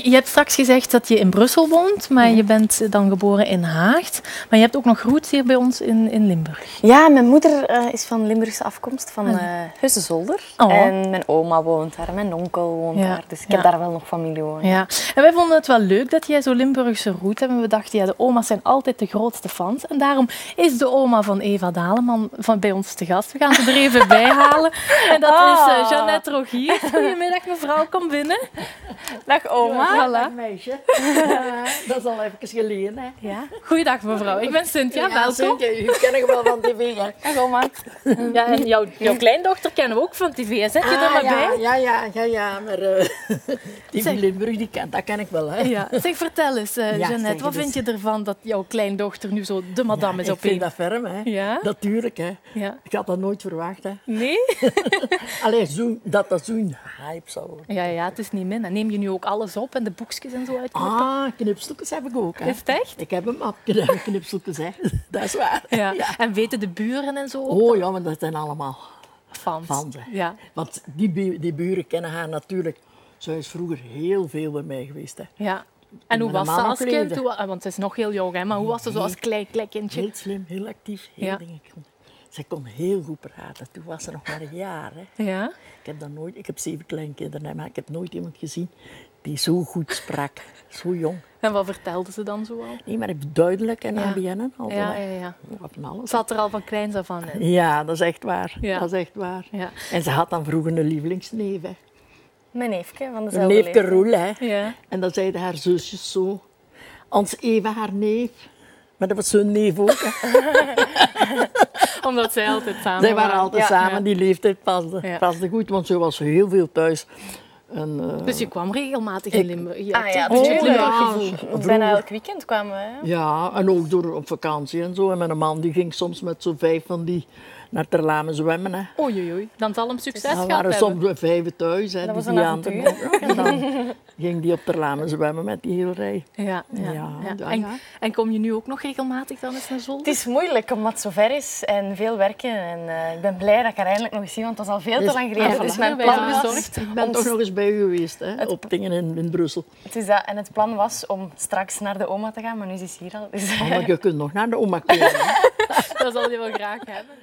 Je hebt straks gezegd dat je in Brussel woont, maar je bent dan geboren in Haagt. Maar je hebt ook nog roots hier bij ons in Limburg. Ja, mijn moeder is van Limburgse afkomst, van Hussenzolder. Oh. En mijn oma woont daar, mijn onkel woont daar. Dus ik heb daar wel nog familie wonen. Ja. En wij vonden het wel leuk dat jij zo'n Limburgse roots hebt. En we dachten, ja, de oma's zijn altijd de grootste fans. En daarom is de oma van Eva Daleman bij ons te gast. We gaan ze er even bij halen. En dat is Jeannette Rogier. Goedemiddag mevrouw, kom binnen. Dag oma. Dag meisje. Dat is al even geleden. Hè. Ja. Goeiedag mevrouw, ik ben Cynthia, welkom. Cynthia, u ken ik wel van tv. Hè. Dag oma. Ja, en jouw kleindochter kennen we ook van tv. Zet je er maar bij? Ja, maar die Limburg, dat ken ik wel. Hè. Ja. Zeg, vertel eens, Jeannette, wat vind je ervan dat jouw kleindochter nu zo de madame is op Ik vind dat ferm, hè. Ja? Natuurlijk, hè. Ja. Ik had dat nooit verwacht, hè. Nee? Allee, dat zo'n hype zou worden. Ja, het is niet min. En neem je nu ook alles op en de boekjes en zo uit? Knipseltjes heb ik ook, hè. Is het echt? Ik heb een mapje met knipseltjes, hè. Dat is waar. Ja. En weten de buren en zo ook? Oh ja, maar dat zijn allemaal Fans. hè. Ja. Want die buren kennen haar natuurlijk. Zij is vroeger heel veel bij mij geweest, hè. Ja. En hoe Met was een ze man als kind? opgeleid. Want ze is nog heel jong, hè? Maar hoe was ze zo als klein kindje? Heel slim, heel actief, heel Ja. dingen. Zij kon heel goed praten. Toen was ze nog maar een jaar, hè. Ja? Ik heb 7 kleinkinderen, hè, maar ik heb nooit iemand gezien die zo goed sprak. Zo jong. En wat vertelde ze dan zo al? Nee, maar duidelijk en Ja. ABN al. Ja. Van alles. Zat er al van kleins af aan in. Ja, dat is echt waar. Ja. Dat is echt waar. Ja. En ze had dan vroeger een lievelingsneef, hè. Mijn neefje van Een dezelfde neefje leeftijd. Roel, hè. Ja. En dan zeiden haar zusjes zo. Ons Eva, haar neef. Maar dat was hun neef ook, hè. Omdat zij altijd samen Zij waren altijd samen, Ja. die leeftijd Ja. paste goed, want ze was heel veel thuis. En, Dus je kwam regelmatig in Limburg? Je hebt ja, een dus beetje ja. Limburg ja. gevoel. Vroeger. Bijna elk weekend kwamen we. Hè. ja, en ook door op vakantie en zo. En mijn man die ging soms met zo'n 5 van die naar Terlamen zwemmen, hè. Oei. Dan zal hem succes Dan gehad waren hebben. soms 5 thuis, hè. Dat was die een aan te avontuur. maken. En dan ging die op Terlamen zwemmen met die hele rij. Ja. Ja. En kom je nu ook nog regelmatig dan eens naar Zolder? Het is moeilijk omdat het zo ver is en veel werken. En ik ben blij dat ik haar eindelijk nog eens zie, want het was al veel te lang geleden. voilà. Dus mijn Wij plan zijn was... bezorgd. Ik ben om- toch nog eens bij u geweest, hè, op dingen in Brussel. Het is dat. En het plan was om straks naar de oma te gaan, maar nu is ze hier al. Dus... Maar je kunt nog naar de oma komen, hè. Dat zal je wel graag hebben.